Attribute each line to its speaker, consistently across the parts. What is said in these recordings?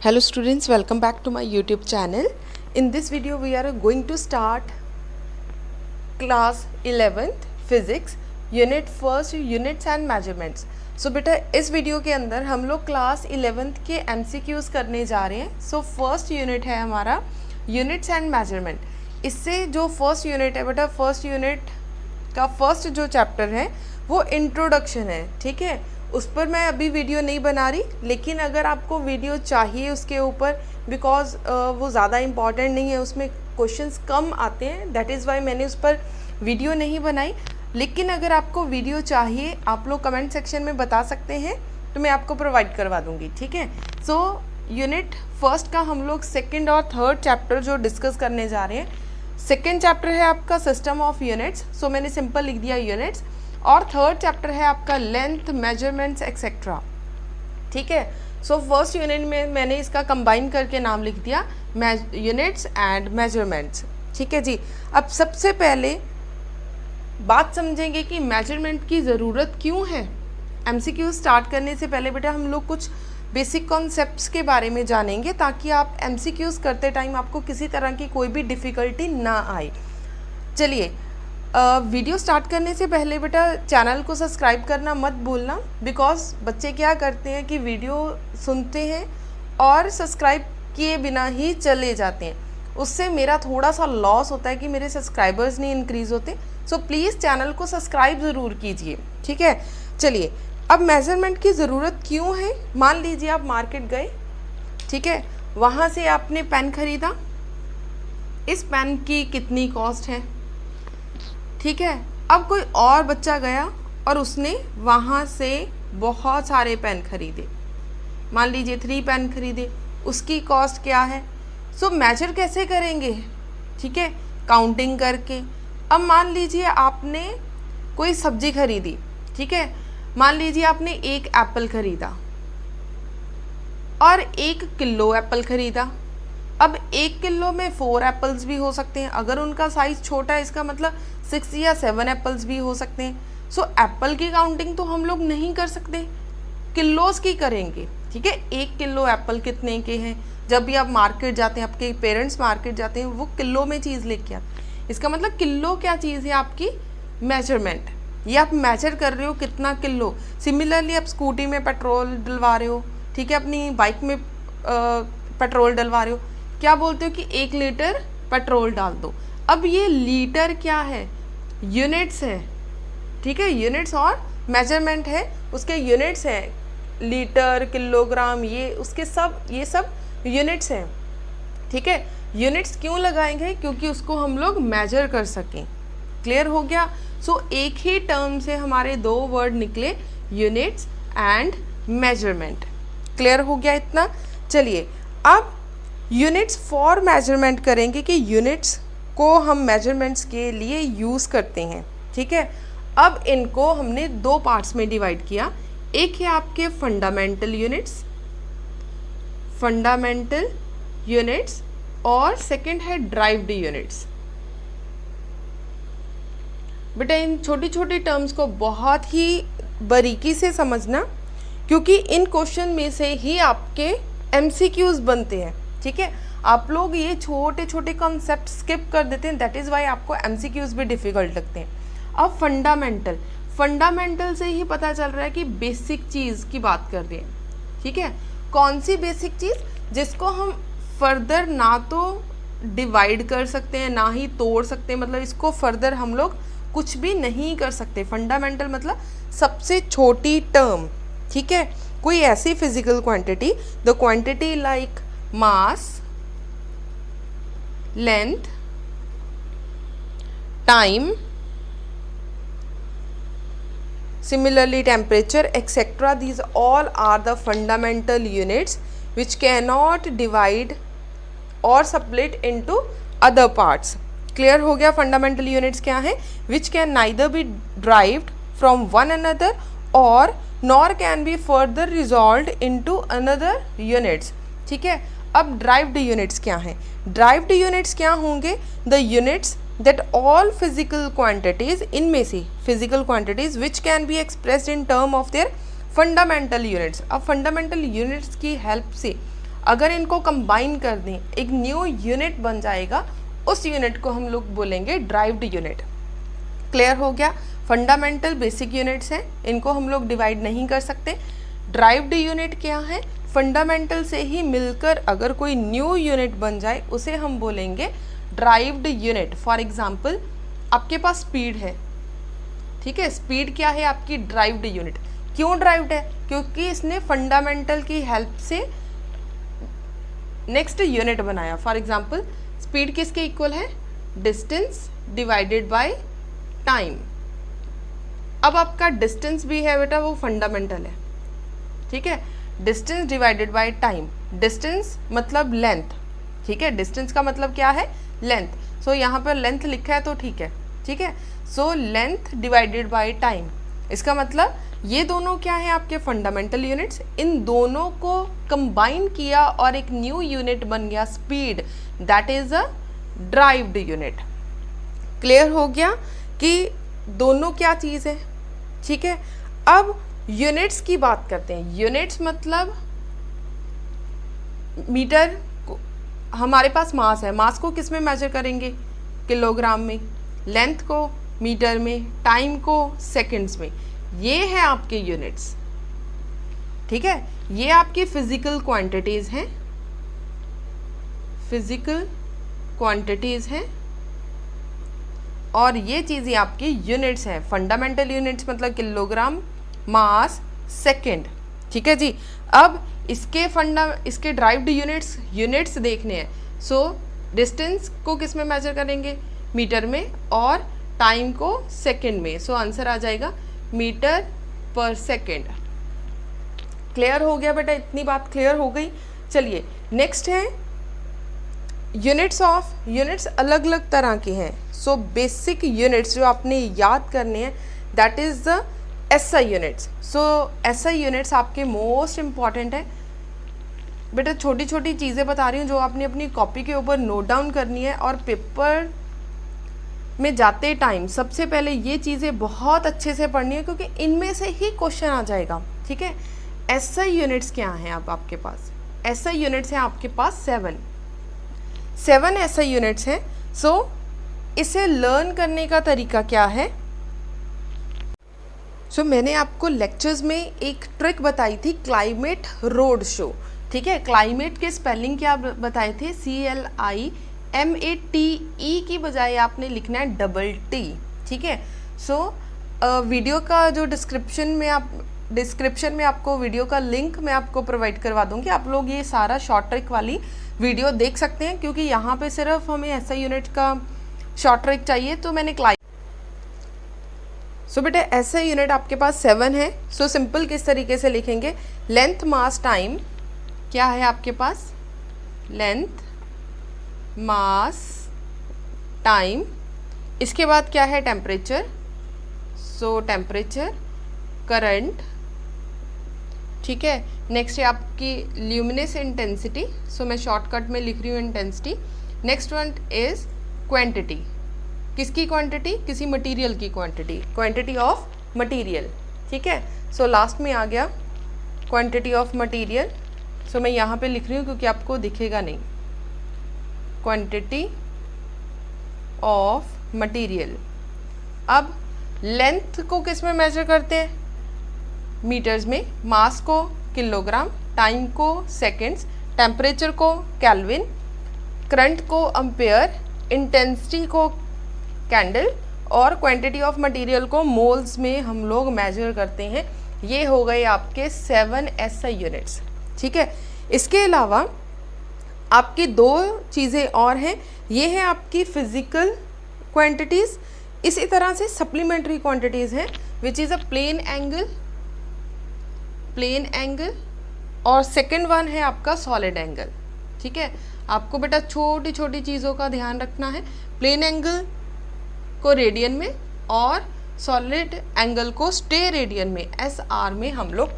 Speaker 1: Hello students, welcome back to my YouTube channel. In this video we are going to start class 11th physics unit first units and measurements. So बेटा इस video के अंदर हम लोग class 11th के MCQs करने जा रहे हैं. So फर्स्ट यूनिट है हमारा units and measurement. इससे जो फर्स्ट यूनिट है बेटा, फर्स्ट यूनिट का फर्स्ट जो चैप्टर है वो इंट्रोडक्शन है. ठीक है, उस पर मैं अभी वीडियो नहीं बना रही, लेकिन अगर आपको वीडियो चाहिए उसके ऊपर, बिकॉज वो ज़्यादा इम्पॉर्टेंट नहीं है, उसमें क्वेश्चंस कम आते हैं, दैट इज़ वाई मैंने उस पर वीडियो नहीं बनाई. लेकिन अगर आपको वीडियो चाहिए आप लोग कमेंट सेक्शन में बता सकते हैं, तो मैं आपको प्रोवाइड करवा दूँगी. ठीक है, सो यूनिट फर्स्ट का हम लोग सेकेंड और थर्ड चैप्टर जो डिस्कस करने जा रहे हैं. सेकेंड चैप्टर है आपका सिस्टम ऑफ यूनिट्स, सो मैंने सिंपल लिख दिया यूनिट्स. और थर्ड चैप्टर है आपका लेंथ, मेजरमेंट्स एक्सेट्रा. ठीक है, सो फर्स्ट यूनिट में मैंने इसका कंबाइन करके नाम लिख दिया यूनिट्स एंड मेजरमेंट्स. ठीक है जी, अब सबसे पहले बात समझेंगे कि मेजरमेंट की ज़रूरत क्यों है. एमसीक्यू स्टार्ट करने से पहले बेटा हम लोग कुछ बेसिक कॉन्सेप्ट्स के बारे में जानेंगे, ताकि आप एमसीक्यूज़ करते टाइम आपको किसी तरह की कोई भी डिफ़िकल्टी ना आए. चलिए, वीडियो स्टार्ट करने से पहले बेटा चैनल को सब्सक्राइब करना मत भूलना, बिकॉज बच्चे क्या करते हैं कि वीडियो सुनते हैं और सब्सक्राइब किए बिना ही चले जाते हैं. उससे मेरा थोड़ा सा लॉस होता है कि मेरे सब्सक्राइबर्स नहीं इंक्रीज़ होते. सो प्लीज़ चैनल को सब्सक्राइब ज़रूर कीजिए. ठीक है, चलिए अब मेज़रमेंट की ज़रूरत क्यों है. मान लीजिए आप मार्केट गए, ठीक है, वहाँ से आपने पेन ख़रीदा. इस पेन की कितनी कॉस्ट है. ठीक है, अब कोई और बच्चा गया और उसने वहाँ से बहुत सारे पेन खरीदे, मान लीजिए 3 पेन खरीदे, उसकी कॉस्ट क्या है. सो मेजर कैसे करेंगे. ठीक है, काउंटिंग करके. अब मान लीजिए आपने कोई सब्जी खरीदी. ठीक है, मान लीजिए आपने 1 एप्पल खरीदा और 1 किलो एप्पल खरीदा. अब 1 किलो में 4 एप्पल्स भी हो सकते हैं. अगर उनका साइज़ छोटा है, इसका मतलब 6 या 7 एप्पल्स भी हो सकते हैं. सो एप्पल की काउंटिंग तो हम लोग नहीं कर सकते, किलोस की करेंगे. ठीक है, 1 किलो एप्पल कितने के हैं. जब भी आप मार्केट जाते हैं, आपके पेरेंट्स मार्केट जाते हैं, वो किलो में चीज़ लेके आते हैं. इसका मतलब किलो क्या चीज़ है आपकी, मेजरमेंट. ये आप मेजर कर रहे हो कितना किलो. सिमिलरली आप स्कूटी में पेट्रोल डलवा रहे हो, ठीक है, अपनी बाइक में पेट्रोल डलवा रहे हो, क्या बोलते हो कि 1 लीटर पेट्रोल डाल दो. अब ये लीटर क्या है, यूनिट्स है. ठीक है, यूनिट्स और मेजरमेंट है, उसके यूनिट्स हैं, लीटर, किलोग्राम, ये उसके ये सब यूनिट्स हैं. ठीक है, यूनिट्स क्यों लगाएंगे, क्योंकि उसको हम लोग मेजर कर सकें. क्लियर हो गया. सो एक ही टर्म से हमारे 2 वर्ड निकले, यूनिट्स एंड मेजरमेंट. क्लियर हो गया इतना. चलिए अब यूनिट्स फॉर मेजरमेंट करेंगे कि यूनिट्स को हम मेजरमेंट्स के लिए यूज़ करते हैं. ठीक है, अब इनको हमने 2 पार्ट्स में डिवाइड किया. एक है आपके फंडामेंटल यूनिट्स और सेकंड है ड्राइव्ड यूनिट्स. बेटा इन छोटी छोटी टर्म्स को बहुत ही बारीकी से समझना, क्योंकि इन क्वेश्चन में से ही आपके MCQs बनते हैं. ठीक है, आप लोग ये छोटे छोटे कॉन्सेप्ट स्किप कर देते हैं, दैट इज़ वाई आपको MCQs भी डिफ़िकल्ट लगते हैं. अब फंडामेंटल से ही पता चल रहा है कि बेसिक चीज़ की बात कर रहे हैं. ठीक है, कौन सी बेसिक चीज़, जिसको हम फर्दर ना तो डिवाइड कर सकते हैं ना ही तोड़ सकते हैं, मतलब इसको फर्दर हम लोग कुछ भी नहीं कर सकते. फंडामेंटल मतलब सबसे छोटी टर्म. ठीक है, कोई ऐसी physical quantity, the quantity like mass, length, time, similarly temperature etc. these all are the fundamental units which cannot divide or split into other parts. clear हो गया. fundamental units क्या है, which can neither be derived from one another or nor can be further resolved into another units. ठीक है, अब derived units क्या हैं. derived units क्या होंगे, the units that all physical quantities, इनमें से physical quantities which can be expressed in term of their fundamental units. अब fundamental units की हेल्प से अगर इनको कंबाइन कर दें एक न्यू यूनिट बन जाएगा, उस यूनिट को हम लोग बोलेंगे ड्राइव्ड यूनिट। क्लियर हो गया? फंडामेंटल बेसिक यूनिट्स हैं, इनको हम लोग डिवाइड नहीं कर सकते। ड्राइव्ड यूनिट क्या है? फंडामेंटल से ही मिलकर अगर कोई न्यू यूनिट बन जाए उसे हम बोलेंगे ड्राइव्ड यूनिट। फॉर एग्जांपल आपके पास स्पीड है, ठीक है, स्पीड क्या है? आपकी ड्राइव्ड यूनिट। क्यों ड्राइव्ड है? क्योंकि इसने फंडामेंटल की हेल्प से नेक्स्ट यूनिट बनाया। फॉर एग्जांपल स्पीड किसके इक्वल है? Distance divided by time. अब आपका डिस्टेंस भी है बेटा, वो फंडामेंटल है, ठीक है, distance divided by time. Distance मतलब लेंथ, ठीक है, डिस्टेंस का मतलब क्या है? लेंथ। सो यहाँ पर लेंथ लिखा है तो ठीक है, ठीक है। So length divided by time, इसका मतलब ये दोनों क्या है? आपके फंडामेंटल यूनिट्स। इन दोनों को कंबाइन किया और एक न्यू यूनिट बन गया speed, that is a derived unit. Clear हो गया कि दोनों क्या चीज़ है, ठीक है। अब यूनिट्स की बात करते हैं। यूनिट्स मतलब मीटर, हमारे पास मास है, मास को किस में मेजर करेंगे? किलोग्राम में। लेंथ को मीटर में, टाइम को सेकंड्स में। ये है आपके यूनिट्स, ठीक है। ये आपकी फिजिकल क्वांटिटीज हैं, फिजिकल क्वांटिटीज हैं, और ये चीज़ें आपकी यूनिट्स हैं। फंडामेंटल यूनिट्स मतलब किलोग्राम, मास, सेकंड, ठीक है जी। अब इसके ड्राइव्ड यूनिट्स देखने हैं। सो डिस्टेंस को किस में मेजर करेंगे? मीटर में, और टाइम को सेकंड में। सो आंसर आ जाएगा मीटर पर सेकंड। क्लियर हो गया बेटा? इतनी बात क्लियर हो गई। चलिए नेक्स्ट है यूनिट्स अलग अलग तरह की हैं। सो बेसिक यूनिट्स जो आपने याद करने हैं, that is the SI units. So SI units आपके मोस्ट इम्पॉर्टेंट है बेटा। छोटी छोटी चीज़ें बता रही हूँ जो आपने अपनी कॉपी के ऊपर नोट डाउन करनी है, और पेपर में जाते टाइम सबसे पहले ये चीज़ें बहुत अच्छे से पढ़नी है, क्योंकि इनमें से ही क्वेश्चन आ जाएगा, ठीक है। एसआई यूनिट्स क्या हैं? अब आपके पास एसआई यूनिट्स हैं आपके पास 7 एसआई यूनिट्स हैं। सो इसे लर्न करने का तरीका क्या है? सो मैंने आपको लेक्चर्स में एक ट्रिक बताई थी, क्लाइमेट रोड शो, ठीक है। क्लाइमेट के स्पेलिंग क्या बताए थे? CLIMATE की बजाय आपने लिखना है डबल T, ठीक है। सो वीडियो का जो डिस्क्रिप्शन में आपको वीडियो का लिंक मैं आपको प्रोवाइड करवा दूंगी। आप लोग ये सारा शॉर्ट ट्रिक वाली वीडियो देख सकते हैं, क्योंकि यहाँ पे सिर्फ हमें एसआई यूनिट का शॉर्ट ट्रिक चाहिए। तो मैंने सो बेटा एसआई यूनिट आपके पास 7 है। सो सिंपल किस तरीके से लिखेंगे? Length, mass, time. क्या है आपके पास? Length, mass, time. इसके बाद क्या है? टेम्परेचर। सो टेम्परेचर, करंट, ठीक है। नेक्स्ट है आपकी ल्यूमिनेस इंटेंसिटी। सो मैं शॉर्टकट में लिख रही हूँ intensity. Next one is quantity. किसकी क्वांटिटी? किसी मटेरियल की क्वांटिटी, क्वांटिटी ऑफ मटेरियल, ठीक है। सो लास्ट में आ गया क्वांटिटी ऑफ मटेरियल। सो मैं यहाँ पे लिख रही हूँ क्योंकि आपको दिखेगा नहीं। Quantity of material. अब लेंथ को किस में मेजर करते हैं? मीटर्स में। मास को किलोग्राम, टाइम को सेकंड्स, टेम्परेचर को केल्विन, करंट को एम्पेयर, इंटेंसिटी को कैंडल, और क्वांटिटी ऑफ मटेरियल को मोल्स में हम लोग मेजर करते हैं। ये हो गए आपके 7 एसआई यूनिट्स, ठीक है। इसके अलावा आपकी 2 चीज़ें और हैं। ये है आपकी फिजिकल क्वांटिटीज़। इसी तरह से सप्लीमेंट्री क्वांटिटीज़ हैं, which is a plane angle, और सेकंड वन है आपका सॉलिड एंगल, ठीक है। आपको बेटा छोटी छोटी चीज़ों का ध्यान रखना है। प्लेन एंगल को रेडियन में, और सॉलिड एंगल को स्टे रेडियन में, SR में हम लोग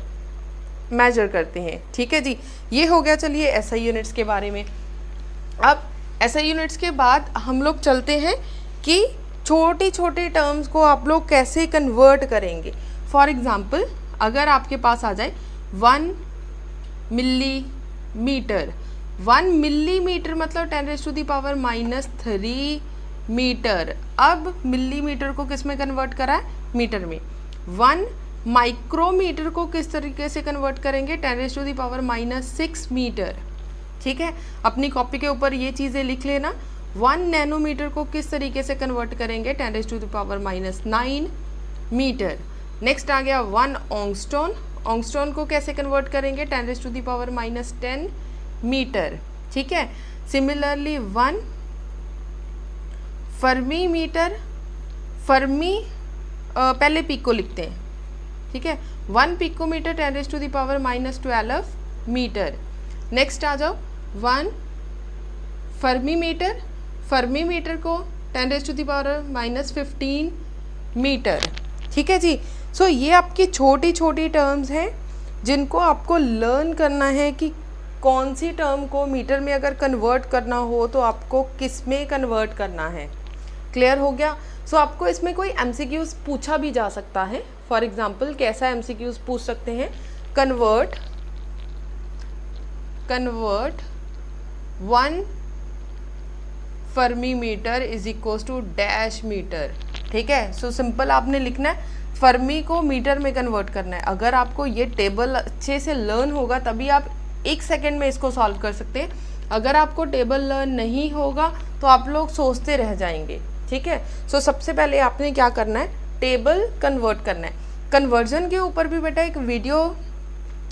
Speaker 1: मेजर करते हैं, ठीक है जी। ये हो गया चलिए एसआई यूनिट्स के बारे में। अब एसआई यूनिट्स के बाद हम लोग चलते हैं कि छोटी छोटी टर्म्स को आप लोग कैसे कन्वर्ट करेंगे। फॉर एग्जांपल अगर आपके पास आ जाए 1 मिली मीटर। 1 मिलीमीटर मतलब 10⁻³ मीटर। अब मिलीमीटर को किस में कन्वर्ट करा है? मीटर में। 1 माइक्रोमीटर को किस तरीके से कन्वर्ट करेंगे? 10⁻6 मीटर। ठीक है, अपनी कॉपी के ऊपर ये चीज़ें लिख लेना। 1 नैनोमीटर को किस तरीके से कन्वर्ट करेंगे? 10⁻9 मीटर। नेक्स्ट आ गया 1 ऑंगस्टोन। ऑंगस्टोन को कैसे कन्वर्ट करेंगे? 10⁻10 मीटर। ठीक है, सिमिलरली 1 फर्मी मीटर। फर्मी पहले पिको लिखते हैं। ठीक है, 1 पिकोमीटर 10⁻12 मीटर। नेक्स्ट आ जाओ 1 फर्मी मीटर। फर्मी मीटर को 10⁻15 मीटर। ठीक है जी। सो ये आपकी छोटी छोटी टर्म्स हैं जिनको आपको लर्न करना है कि कौन सी टर्म को मीटर में अगर कन्वर्ट करना हो तो आपको किस में कन्वर्ट करना है। क्लियर हो गया? सो आपको इसमें कोई MCQs पूछा भी जा सकता है। फॉर एग्जाम्पल कैसा MCQs पूछ सकते हैं? Convert 1 fermi metre is equal to dash metre. ठीक है, सो सिंपल आपने लिखना है, फर्मी को मीटर में कन्वर्ट करना है। अगर आपको ये टेबल अच्छे से लर्न होगा तभी आप 1 सेकेंड में इसको सॉल्व कर सकते हैं। अगर आपको टेबल लर्न नहीं होगा तो आप लोग सोचते रह जाएंगे। ठीक है, सो सबसे पहले आपने क्या करना है? टेबल कन्वर्ट करना है। कन्वर्जन के ऊपर भी बेटा एक वीडियो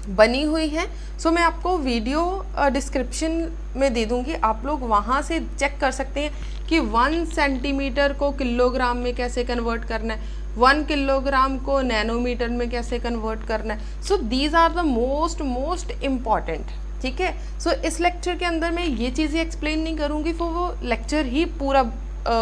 Speaker 1: बनी हुई है, सो मैं आपको वीडियो डिस्क्रिप्शन में दे दूंगी, आप लोग वहाँ से चेक कर सकते हैं कि 1 सेंटीमीटर को किलोग्राम में कैसे कन्वर्ट करना है, 1 किलोग्राम को नैनोमीटर में कैसे कन्वर्ट करना है। So these are the most important. ठीक है, सो इस लेक्चर के अंदर मैं ये चीज़ें एक्सप्लेन नहीं करूँगी, फिर वो लेक्चर ही पूरा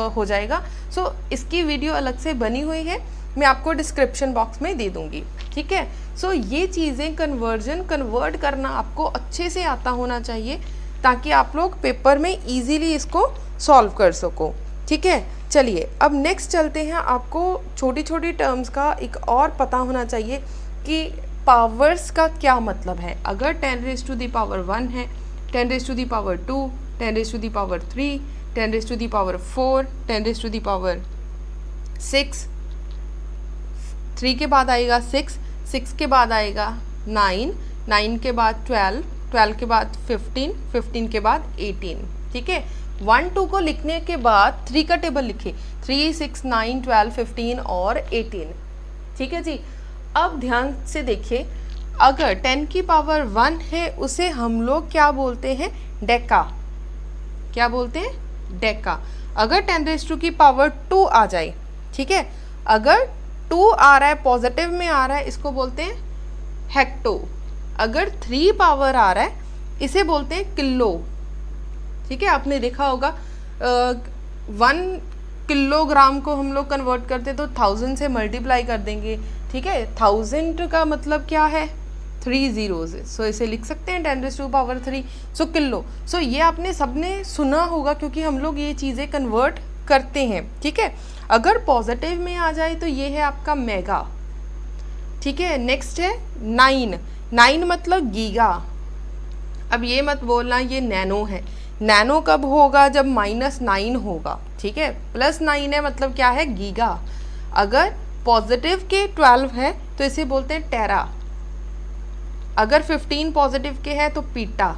Speaker 1: हो जाएगा। सो इसकी वीडियो अलग से बनी हुई है, मैं आपको डिस्क्रिप्शन बॉक्स में दे दूंगी। ठीक है, सो ये चीज़ें कन्वर्ट करना आपको अच्छे से आता होना चाहिए ताकि आप लोग पेपर में इजीली इसको सॉल्व कर सको। ठीक है, चलिए अब नेक्स्ट चलते हैं। आपको छोटी छोटी टर्म्स का एक और पता होना चाहिए कि पावर्स का क्या मतलब है। अगर 10⁻1 है, 10⁻2, 10⁻3, 10⁻4, 10⁻6, 3 के बाद आएगा 6, 6 के बाद आएगा 9, 9 के बाद 12, 12 के बाद 15, 15 के बाद 18। ठीक है, 1 2 को लिखने के बाद 3 का टेबल लिखे, 3 6 9 12 15 और 18। ठीक है जी। अब ध्यान से देखिए, अगर 10 की पावर 1 है उसे हम लोग क्या बोलते हैं? डेका। क्या बोलते हैं? डेका। अगर 10⁻2 की पावर 2 आ जाए, ठीक है, अगर 2 आ रहा है पॉजिटिव में आ रहा है, इसको बोलते हैं हेक्टो। अगर 3 पावर आ रहा है इसे बोलते हैं किलो। ठीक है, आपने देखा होगा 1 किलोग्राम को हम लोग कन्वर्ट करते तो 1000 से मल्टीप्लाई कर देंगे। ठीक है, 1000 का मतलब क्या है? 3 zeros है, सो इसे लिख सकते हैं 10⁻3, सो किलो। सो ये आपने सबने सुना होगा क्योंकि हम लोग ये चीज़ें कन्वर्ट करते हैं। ठीक है, अगर पॉजिटिव में आ जाए तो ये है आपका मेगा। ठीक है, नेक्स्ट है 9, 9 मतलब गीगा। अब ये मत बोलना ये नैनो है, नैनो कब होगा? जब -9 होगा। ठीक है, +9 है मतलब क्या है? गीगा। अगर पॉजिटिव के 12 है तो इसे बोलते हैं टेरा। अगर 15 पॉजिटिव के हैं तो पीटा।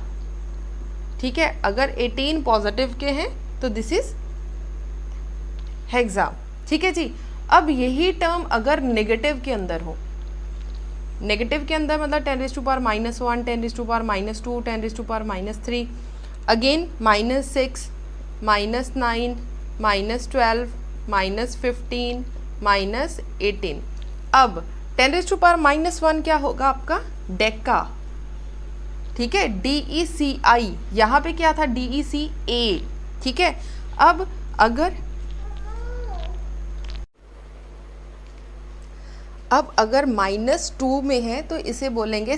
Speaker 1: ठीक है, अगर 18 पॉजिटिव के हैं तो दिस इज हेक्सा। ठीक है जी। अब यही टर्म अगर नेगेटिव के अंदर हो, नेगेटिव के अंदर मतलब 10⁻1, 10⁻2, 10⁻3, अगेन -6, -9, -12, -15, -18। अब 10⁻1 क्या होगा आपका? डेका। ठीक है, DECI, यहाँ पे क्या था? DECA। ठीक है, अब अगर -2 में है तो इसे बोलेंगे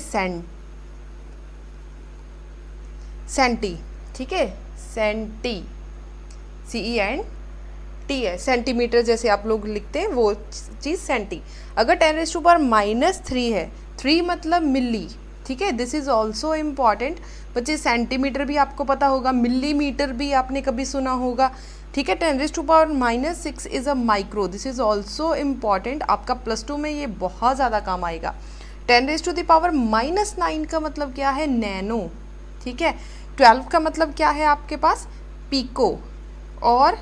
Speaker 1: सेंटी। ठीक है, सेंटी, CENT है, सेंटीमीटर जैसे आप लोग लिखते हैं वो चीज़ सेंटी। अगर 10⁻3 है, 3 मतलब मिली। ठीक है, दिस इज़ ऑल्सो इम्पॉर्टेंट बच्चे। सेंटीमीटर भी आपको पता होगा, मिलीमीटर भी आपने कभी सुना होगा, ठीक है। 10⁻⁻⁶ is a micro, this is also important, आपका +2 में ये बहुत ज़्यादा काम आएगा। 10⁻⁻⁹ का मतलब क्या है, नैनो, ठीक है। 12 का मतलब क्या है आपके पास, पीको, और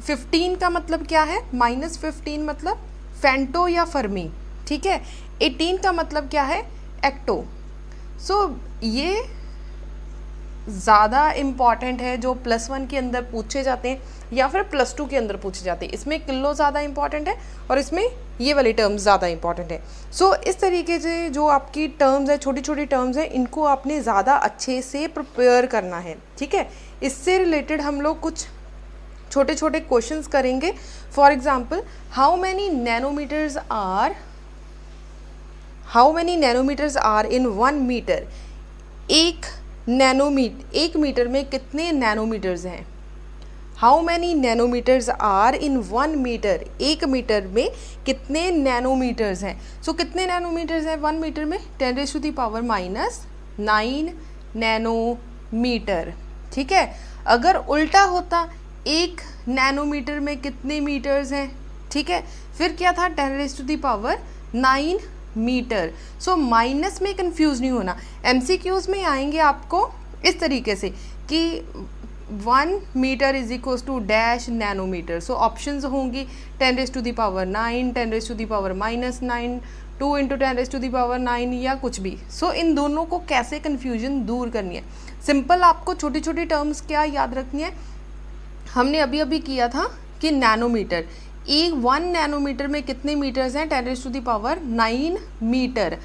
Speaker 1: 15 का मतलब क्या है, -15 मतलब फेंटो या फर्मी, ठीक है। 18 का मतलब क्या है, एक्टो। सो ये ज़्यादा इम्पॉर्टेंट है, जो +1 के अंदर पूछे जाते हैं या फिर +2 के अंदर पूछे जाते हैं। इसमें किलो ज़्यादा इम्पॉर्टेंट है और इसमें ये वाली टर्म्स ज़्यादा इम्पॉर्टेंट है। सो इस तरीके से जो आपकी टर्म्स है, छोटी छोटी टर्म्स हैं, इनको आपने ज़्यादा अच्छे से प्रिपेयर करना है, ठीक है। इससे रिलेटेड हम लोग कुछ छोटे छोटे क्वेश्चंस करेंगे। For example, how many nanometres are in 1 metre. एक मीटर में कितने नैनोमीटर्स हैं। How many nanometres are in 1 metre, 1 metre में कितने नैनोमीटर्स हैं। सो कितने नैनोमीटर्स हैं 1 मीटर में, 10⁻⁹ नैनोमीटर, ठीक है। अगर उल्टा होता, 1 नैनोमीटर में कितने मीटर्स हैं, ठीक है, फिर क्या था 10⁻⁹ मीटर। सो माइनस में कंफ्यूज नहीं होना। MCQs में आएंगे आपको इस तरीके से कि 1 metre is equals to dash nanometre. So options होंगी 10⁻⁹, 10⁻⁻⁹, 2 × 10⁻⁹ या कुछ भी। सो इन दोनों को कैसे कन्फ्यूजन दूर करनी है, सिंपल आपको छोटी छोटी टर्म्स क्या याद रखनी है। हमने अभी अभी किया था कि नैनोमीटर, 1 नैनोमीटर में कितने मीटर्स हैं, 10⁻⁹ मीटर।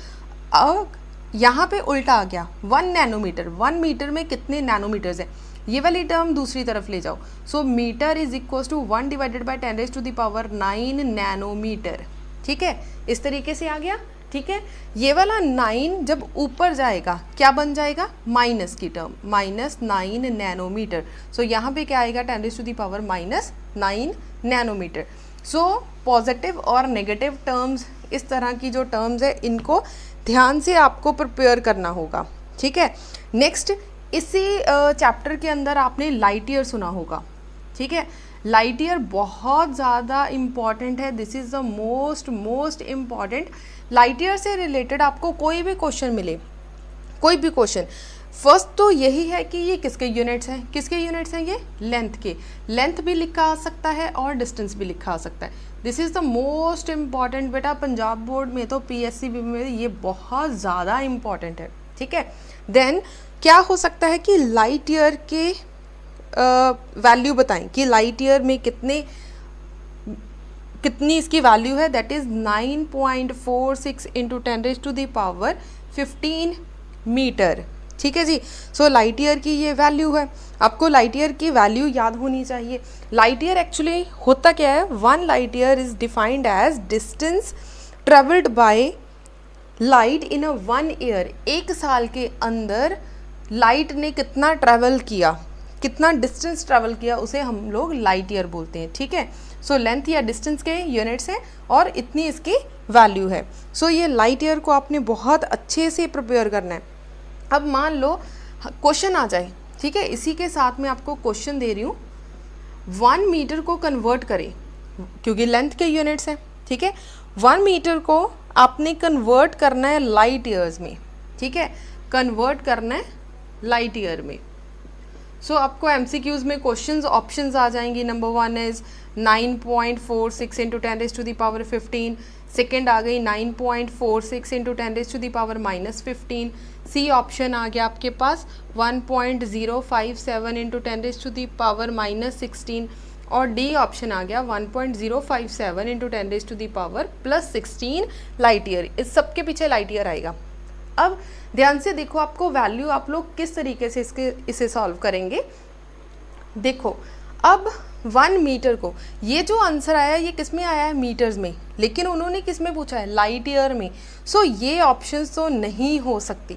Speaker 1: अब यहाँ पे उल्टा आ गया, 1 नैनोमीटर, 1 मीटर में कितने नैनोमीटर्स हैं, ये वाली टर्म दूसरी तरफ ले जाओ। So metre is equals to 1 divided by 10⁻⁹ nanometre, ठीक है। इस तरीके से आ गया, ठीक है। ये वाला 9 जब ऊपर जाएगा क्या बन जाएगा, माइनस की टर्म, -9 नैनोमीटर। सो यहाँ पे क्या आएगा, 10⁻⁻⁹ नैनोमीटर। सो पॉजिटिव और नेगेटिव टर्म्स, इस तरह की जो टर्म्स है, इनको ध्यान से आपको प्रिपेयर करना होगा, ठीक है। नेक्स्ट, इसी चैप्टर के अंदर आपने लाइट ईयर सुना होगा, ठीक है। लाइट ईयर बहुत ज़्यादा इम्पॉर्टेंट है, this is the most important. Light year से रिलेटेड आपको कोई भी क्वेश्चन मिले, कोई भी क्वेश्चन, फर्स्ट तो यही है कि ये किसके यूनिट्स हैं, किसके यूनिट्स हैं, ये लेंथ के, लेंथ भी लिखा आ सकता है और डिस्टेंस भी लिखा आ सकता है। This is the most important बेटा, पंजाब बोर्ड में तो PSC में ये बहुत ज़्यादा इम्पॉर्टेंट है, ठीक है। देन क्या हो सकता है कि लाइट ईयर के वैल्यू बताएं कि लाइट ईयर में कितनी इसकी वैल्यू है, दैट इज़ 9.46 × 10⁻⁻15 मीटर, ठीक है जी। सो लाइट ईयर की ये वैल्यू है, आपको लाइट ईयर की वैल्यू याद होनी चाहिए। लाइट ईयर एक्चुअली होता क्या है, 1 light year is defined as distance travelled by light in a 1 year. 1 साल के अंदर लाइट ने कितना ट्रैवल किया, कितना डिस्टेंस ट्रैवल किया, उसे हम लोग लाइट ईयर बोलते हैं, ठीक है। सो लेंथ या डिस्टेंस के यूनिट्स हैं और इतनी इसकी वैल्यू है। सो ये लाइट ईयर को आपने बहुत अच्छे से प्रिपेयर करना है। अब मान लो क्वेश्चन आ जाए, ठीक है, इसी के साथ में आपको क्वेश्चन दे रही हूँ, 1 मीटर को कन्वर्ट करें, क्योंकि लेंथ के यूनिट्स हैं, ठीक है। 1 मीटर को आपने कन्वर्ट करना है लाइट ईयर्स में, ठीक है, कन्वर्ट करना है लाइट ईयर में। सो आपको MCQs में क्वेश्चंस ऑप्शंस आ जाएंगी। नंबर 1 इज़ 9.46 × 10⁻15, सेकेंड आ गई 9.46 × 10⁻⁻15, सी ऑप्शन आ गया आपके पास 1.057 × 10⁻⁻16 और डी ऑप्शन आ गया 1.057 × 10⁻+16 लाइट ईयर। इस सब के पीछे लाइट ईयर आएगा। अब ध्यान से देखो, आपको वैल्यू आप लोग किस तरीके से इसे सॉल्व करेंगे। देखो, अब 1 मीटर को, ये जो आंसर आया ये किस में आया है, मीटर्स में, लेकिन उन्होंने किस में पूछा है, लाइट ईयर में। सो ये ऑप्शंस तो नहीं हो सकती।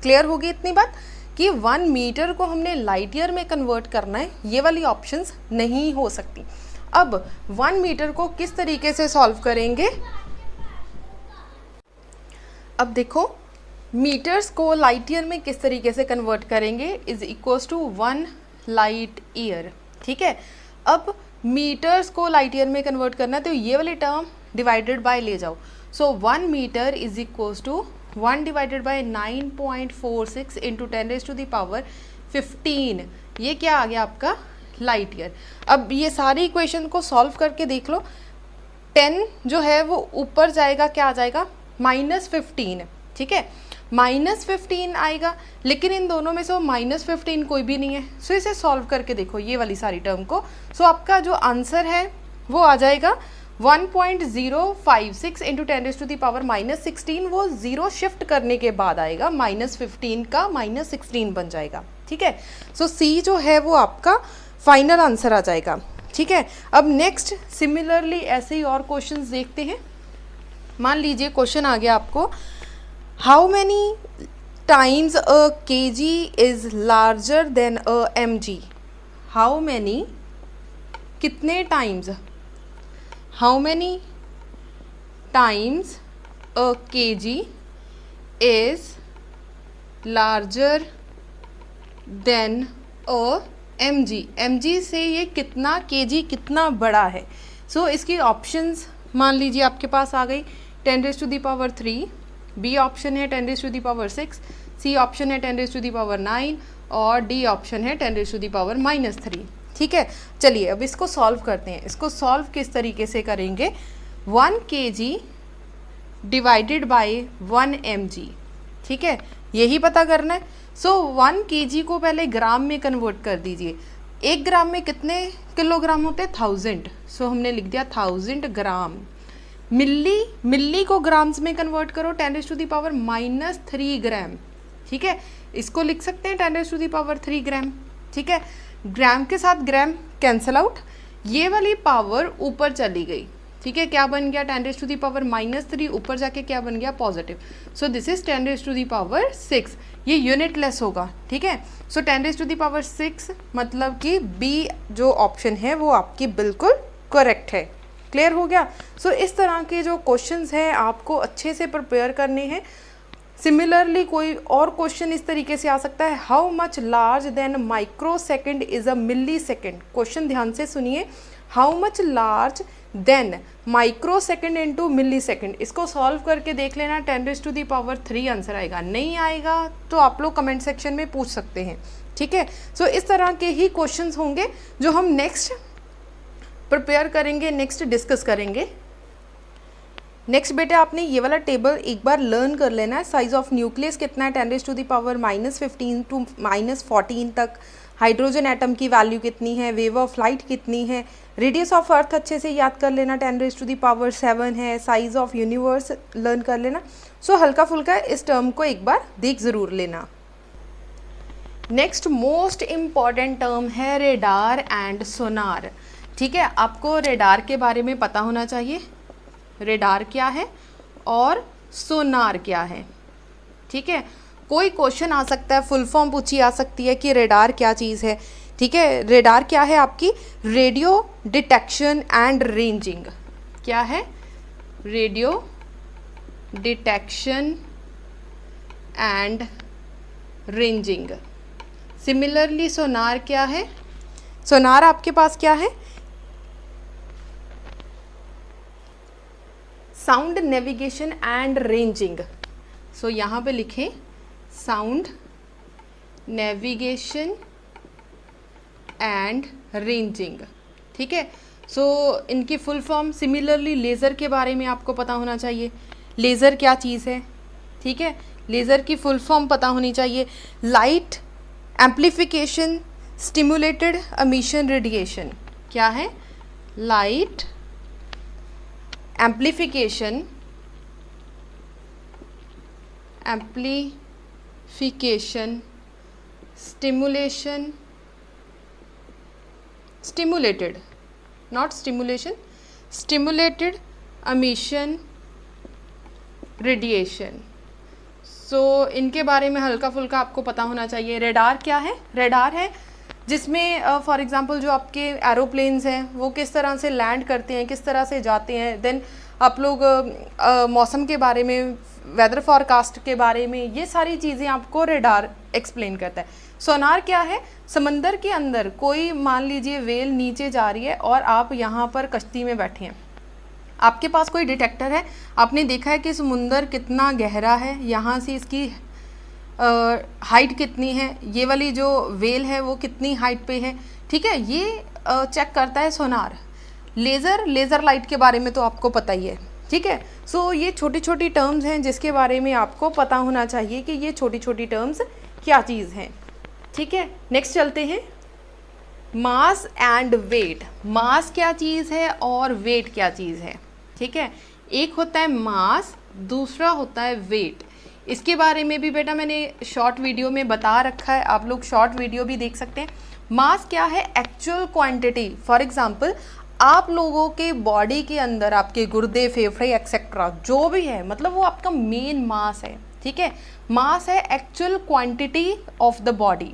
Speaker 1: क्लियर होगी इतनी बात कि 1 मीटर को हमने लाइट ईयर में कन्वर्ट करना है, ये वाली ऑप्शंस नहीं हो सकती। अब 1 मीटर को किस तरीके से सॉल्व करेंगे। अब देखो, मीटर्स को लाइट ईयर में किस तरीके से कन्वर्ट करेंगे, is equals to 1 light year. ठीक है, अब मीटर्स को लाइट ईयर में कन्वर्ट करना है तो ये वाली टर्म डिवाइडेड बाय ले जाओ। So 1 metre is equals to 1 divided by 9.46 into 10⁻15। ये क्या आ गया आपका लाइट ईयर। अब ये सारी इक्वेशन को सॉल्व करके देख लो, 10 जो है वो ऊपर जाएगा, क्या आ जाएगा -15। ठीक है, -15 आएगा, लेकिन इन दोनों में से -15 कोई भी नहीं है। सो इसे सॉल्व करके देखो ये वाली सारी टर्म को। सो आपका जो आंसर है वो आ जाएगा 1.056 इंटू 10⁻⁻16। वो 0 शिफ्ट करने के बाद आएगा, -15 का -16 बन जाएगा। ठीक है, सो सी जो है वो आपका फाइनल आंसर आ जाएगा। ठीक है, अब नेक्स्ट सिमिलरली ऐसे ही और क्वेश्चंस देखते हैं। मान लीजिए क्वेश्चन आ गया आपको, how many times a KG is larger than a MG. How many, कितने times, how many times a KG is larger than a MG. MG से ये कितना, केजी कितना बड़ा है। सो इसकी ऑप्शंस मान लीजिए आपके पास आ गई 10⁻3, बी ऑप्शन है 10⁻6, सी ऑप्शन है 10⁻9 और डी ऑप्शन है 10⁻−3। ठीक है, चलिए अब इसको सॉल्व करते हैं। इसको सॉल्व किस तरीके से करेंगे, 1 kg डिवाइडेड बाय 1 mg। ठीक है, यही पता करना है। सो 1 kg को पहले ग्राम में कन्वर्ट कर दीजिए। 1 ग्राम में कितने किलोग्राम होते हैं, 1000। सो हमने लिख दिया 1000 ग्राम। मिली को ग्राम्स में कन्वर्ट करो, 10⁻³ ग्राम। ठीक है, इसको लिख सकते हैं 10⁻³ ग्राम। ठीक है, ग्राम के साथ ग्राम कैंसिल आउट, ये वाली पावर ऊपर चली गई। ठीक है, क्या बन गया 10⁻³ ऊपर जाके क्या बन गया पॉजिटिव। So this is 10⁻6। ये यूनिट लेस होगा। ठीक है, सो 10⁻6 मतलब कि बी जो ऑप्शन है वो आपकी बिल्कुल करेक्ट है। क्लियर हो गया। सो इस तरह के जो क्वेश्चंस हैं आपको अच्छे से प्रिपेयर करने हैं। सिमिलरली कोई और क्वेश्चन इस तरीके से आ सकता है, how much large than microsecond is a millisecond. Question ध्यान से सुनिए, how much large than microsecond into millisecond. इसको सॉल्व करके देख लेना, 10⁻³ आंसर आएगा। नहीं आएगा तो आप लोग कमेंट सेक्शन में पूछ सकते हैं। ठीक है, सो इस तरह के ही क्वेश्चंस होंगे जो हम नेक्स्ट प्रिपेयर करेंगे, नेक्स्ट डिस्कस करेंगे। नेक्स्ट बेटा आपने ये वाला टेबल एक बार लर्न कर लेना है। साइज ऑफ न्यूक्लियस कितना है 10⁻⁻15 टू -14 तक। हाइड्रोजन एटम की वैल्यू कितनी है, वेव ऑफ लाइट कितनी है, रेडियस ऑफ अर्थ अच्छे से याद कर लेना 10⁻7 है, साइज ऑफ यूनिवर्स लर्न कर लेना। सो हल्का फुल्का इस टर्म को एक बार देख ज़रूर लेना। नेक्स्ट मोस्ट इम्पॉर्टेंट टर्म है रेडार एंड सोनार। ठीक है, आपको रेडार के बारे में पता होना चाहिए, रेडार क्या है और सोनार क्या है। ठीक है, कोई क्वेश्चन आ सकता है, फुल फॉर्म पूछी आ सकती है कि रेडार क्या चीज़ है। ठीक है, रेडार क्या है आपकी, रेडियो डिटेक्शन एंड रेंजिंग। क्या है, radio detection and ranging. Similarly sonar क्या है, सोनार आपके पास क्या है, sound navigation and ranging. So यहाँ पे लिखें साउंड नेविगेशन एंड रेंजिंग। ठीक है, सो इनकी फुल फॉर्म सिमिलरली लेज़र के बारे में आपको पता होना चाहिए, लेज़र क्या चीज़ है। ठीक है, लेज़र की फुल फॉर्म पता होनी चाहिए, light amplification stimulated emission radiation. क्या है, light amplification stimulation stimulated not stimulation stimulated emission radiation। सो इनके बारे में हल्का फुल्का आपको पता होना चाहिए। रेडार क्या है, रेडार है जिसमें फॉर एग्जांपल जो आपके एरोप्लेन्स हैं वो किस तरह से लैंड करते हैं, किस तरह से जाते हैं। देन आप लोग मौसम के बारे में वेदर फॉरकास्ट के बारे में, ये सारी चीज़ें आपको रेडार एक्सप्लेन करता है। सोनार क्या है? समंदर के अंदर कोई मान लीजिए वेल नीचे जा रही है और आप यहाँ पर कश्ती में बैठे हैं, आपके पास कोई डिटेक्टर है, आपने देखा है कि समुंदर कितना गहरा है, यहाँ से इसकी हाइट कितनी है, ये वाली जो वेल है वो कितनी हाइट पे है, ठीक है, ये चेक करता है सोनार। लेज़र लाइट के बारे में तो आपको पता ही है, ठीक है। सो ये छोटी छोटी टर्म्स हैं जिसके बारे में आपको पता होना चाहिए कि ये छोटी छोटी टर्म्स क्या चीज़ हैं, ठीक है। नेक्स्ट चलते हैं, मास एंड वेट। मास क्या चीज़ है और वेट क्या चीज़ है, ठीक है। एक होता है मास, दूसरा होता है वेट। इसके बारे में भी बेटा मैंने शॉर्ट वीडियो में बता रखा है, आप लोग शॉर्ट वीडियो भी देख सकते हैं। मास क्या है? Actual quantity. फॉर एग्जांपल आप लोगों के बॉडी के अंदर आपके गुर्दे, फेफड़े एक्सेट्रा जो भी है, मतलब वो आपका मेन मास है, ठीक है। मास है actual quantity of the body.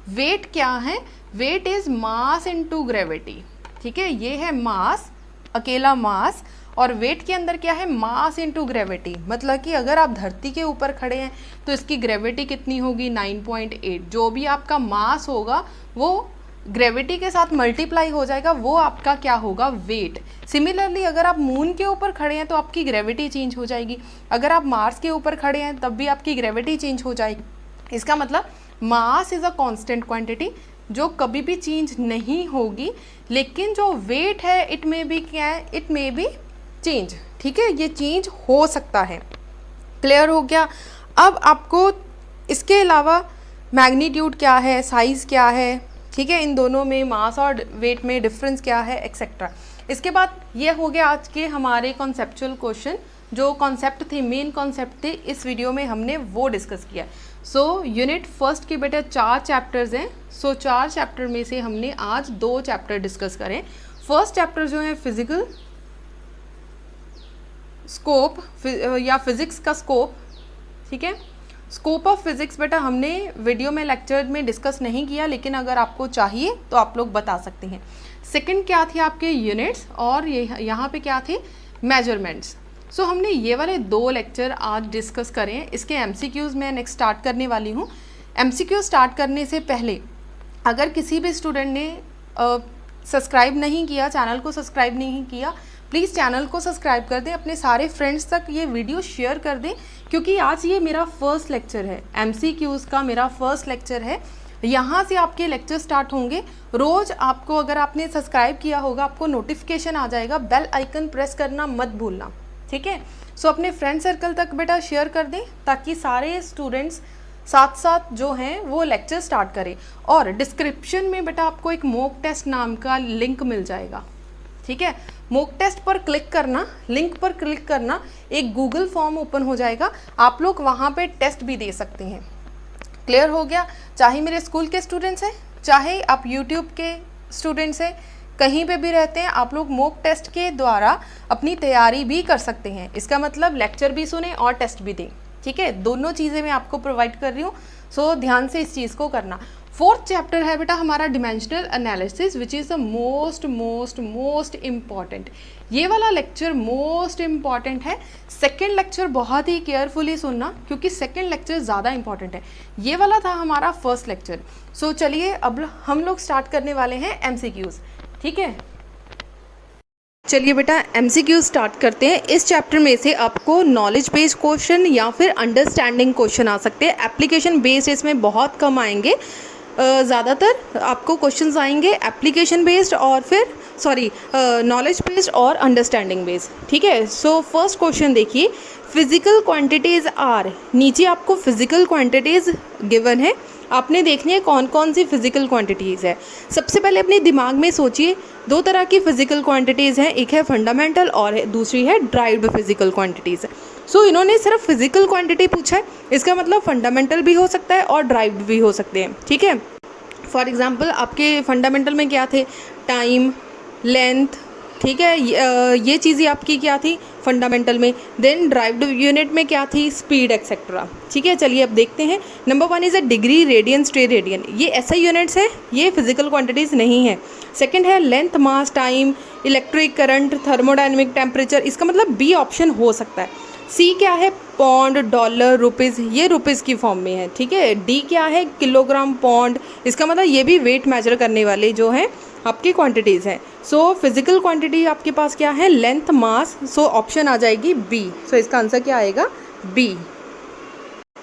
Speaker 1: Weight क्या है? Weight is mass into gravity, ठीक है। ये है मास, अकेला मास, और वेट के अंदर क्या है? मास इनटू ग्रेविटी। मतलब कि अगर आप धरती के ऊपर खड़े हैं तो इसकी ग्रेविटी कितनी होगी? 9.8। जो भी आपका मास होगा वो ग्रेविटी के साथ मल्टीप्लाई हो जाएगा, वो आपका क्या होगा? वेट। सिमिलरली अगर आप मून के ऊपर खड़े हैं तो आपकी ग्रेविटी चेंज हो जाएगी, अगर आप मार्स के ऊपर खड़े हैं तब भी आपकी ग्रेविटी चेंज हो जाएगी। इसका मतलब mass is a constant quantity जो कभी भी चेंज नहीं होगी, लेकिन जो वेट है इट में भी क्या है? इट में भी चेंज, ठीक है, ये चेंज हो सकता है। क्लियर हो गया? अब आपको इसके अलावा मैग्नीट्यूड क्या है, साइज़ क्या है, ठीक है, इन दोनों में मास और वेट में डिफरेंस क्या है, एक्सेट्रा। इसके बाद ये हो गया आज के हमारे कॉन्सेप्चुअल क्वेश्चन। जो कॉन्सेप्ट थे, मेन कॉन्सेप्ट थे, इस वीडियो में हमने वो डिस्कस किया। सो यूनिट फर्स्ट के बेटा 4 चैप्टर्स हैं। सो 4 चैप्टर में से हमने आज 2 चैप्टर डिस्कस करें। फर्स्ट चैप्टर जो है फिजिकल स्कोप या फिज़िक्स का स्कोप, ठीक है। स्कोप ऑफ फिज़िक्स बेटा हमने वीडियो में, लेक्चर में डिस्कस नहीं किया, लेकिन अगर आपको चाहिए तो आप लोग बता सकते हैं। सेकंड क्या थी आपके? यूनिट्स, और यहाँ पे क्या थे? मेजरमेंट्स। सो हमने ये वाले 2 लेक्चर आज डिस्कस करें। इसके MCQs मैं नेक्स्ट स्टार्ट करने वाली हूँ। MCQ स्टार्ट करने से पहले अगर किसी भी स्टूडेंट ने सब्सक्राइब नहीं किया, चैनल को सब्सक्राइब नहीं किया, प्लीज़ चैनल को सब्सक्राइब कर दें, अपने सारे फ्रेंड्स तक ये वीडियो शेयर कर दें, क्योंकि आज ये मेरा फर्स्ट लेक्चर है, MCQs का मेरा फर्स्ट लेक्चर है। यहाँ से आपके लेक्चर स्टार्ट होंगे। रोज़ आपको, अगर आपने सब्सक्राइब किया होगा, आपको नोटिफिकेशन आ जाएगा, बेल आइकन प्रेस करना मत भूलना, ठीक है। सो अपने फ्रेंड सर्कल तक बेटा शेयर कर दें, ताकि सारे स्टूडेंट्स साथ साथ जो हैं वो लेक्चर स्टार्ट करें। और डिस्क्रिप्शन में बेटा आपको एक मॉक टेस्ट नाम का लिंक मिल जाएगा, ठीक है। मॉक टेस्ट पर क्लिक करना, लिंक पर क्लिक करना, एक गूगल फॉर्म ओपन हो जाएगा, आप लोग वहाँ पे टेस्ट भी दे सकते हैं। क्लियर हो गया? चाहे मेरे स्कूल के स्टूडेंट्स हैं, चाहे आप यूट्यूब के स्टूडेंट्स हैं, कहीं पे भी रहते हैं, आप लोग मॉक टेस्ट के द्वारा अपनी तैयारी भी कर सकते हैं। इसका मतलब लेक्चर भी सुने और टेस्ट भी दें, ठीक है। दोनों चीज़ें मैं आपको प्रोवाइड कर रही हूँ, सो ध्यान से इस चीज़ को करना। फोर्थ चैप्टर है बेटा हमारा dimensional analysis, which is the most important. ये वाला लेक्चर मोस्ट इम्पॉर्टेंट है। सेकेंड लेक्चर बहुत ही केयरफुली सुनना, क्योंकि सेकेंड लेक्चर ज़्यादा इंपॉर्टेंट है। ये वाला था हमारा फर्स्ट लेक्चर। सो चलिए अब हम लोग स्टार्ट करने वाले हैं MCQs, ठीक है। चलिए बेटा MCQ स्टार्ट करते हैं। इस चैप्टर में से आपको नॉलेज बेस्ड क्वेश्चन या फिर अंडरस्टैंडिंग क्वेश्चन आ सकते हैं। एप्लीकेशन बेस्ड इसमें बहुत कम आएंगे, ज़्यादातर आपको क्वेश्चंस आएंगे एप्लीकेशन बेस्ड और फिर नॉलेज बेस्ड और अंडरस्टैंडिंग बेस्ड, ठीक है। सो फर्स्ट क्वेश्चन देखिए, फिजिकल क्वांटिटीज़ आर। नीचे आपको फिजिकल क्वांटिटीज़ गिवन है, आपने देखनी है कौन कौन सी फिजिकल क्वांटिटीज़ है। सबसे पहले अपने दिमाग में सोचिए, 2 तरह की फिजिकल क्वांटिटीज़ हैं, एक है फंडामेंटल और दूसरी है ड्राइव्ड फिजिकल क्वांटिटीज़। सो इन्होंने सिर्फ फिजिकल क्वांटिटी पूछा है, इसका मतलब फंडामेंटल भी हो सकता है और ड्राइव्ड भी हो सकते हैं, ठीक है। फॉर एग्जांपल आपके फंडामेंटल में क्या थे? टाइम, लेंथ, ठीक है, ये चीज़ें आपकी क्या थी फंडामेंटल में। देन ड्राइव्ड यूनिट में क्या थी? स्पीड एक्सेट्रा, ठीक है। चलिए अब देखते हैं। Number 1 is a degree, radian, stay radian. ये ऐसे यूनिट्स हैं, ये फिजिकल क्वांटिटीज़ नहीं है। सेकंड है length, mass, time, electric current, thermodynamic, temperature. इसका मतलब बी ऑप्शन हो सकता है। सी क्या है, पौंड, डॉलर, रुपीज़, ये रुपीज़ की फॉर्म में है, ठीक है। डी क्या है, किलोग्राम, पौंड, इसका मतलब ये भी वेट मेजर करने वाले जो हैं आपकी क्वांटिटीज़ हैं। सो फिजिकल क्वांटिटी आपके पास क्या है, लेंथ, मास, सो ऑप्शन आ जाएगी बी। सो इसका आंसर क्या आएगा, बी।